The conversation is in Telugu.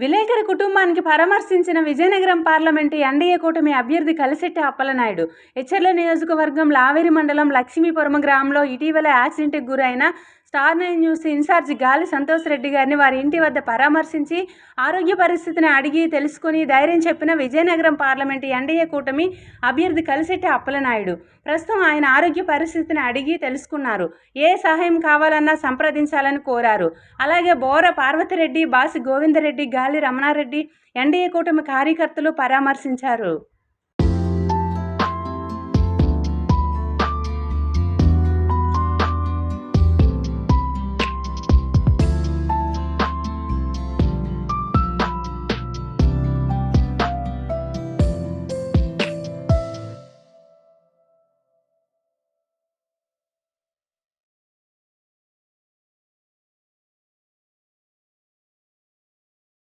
విలేకరి కుటుంబానికి పరామర్శించిన విజయనగరం పార్లమెంటు ఎన్డీఏ కూటమి అభ్యర్థి కలిశెట్టి అప్పలనాయుడు. ఎచ్చెర్ల నియోజకవర్గం లావేరి మండలం లక్ష్మీపురం గ్రామంలో ఇటీవల యాక్సిడెంట్కి గురైన స్టార్ 9 న్యూస్ ఇన్ఛార్జి గాలి సంతోష్ రెడ్డి గారిని వారి ఇంటి వద్ద పరామర్శించి ఆరోగ్య పరిస్థితిని అడిగి తెలుసుకుని ధైర్యం చెప్పిన విజయనగరం పార్లమెంటు ఎన్డీఏ కూటమి అభ్యర్థి కలిశెట్టి అప్పలనాయుడు. ప్రస్తుతం ఆయన ఆరోగ్య పరిస్థితిని అడిగి తెలుసుకున్నారు. ఏ సహాయం కావాలన్నా సంప్రదించాలని కోరారు. అలాగే బోర పార్వతిరెడ్డి, బాసి గోవిందరెడ్డి, గాలి రమణారెడ్డి ఎన్డీఏ కూటమి కార్యకర్తలు పరామర్శించారు.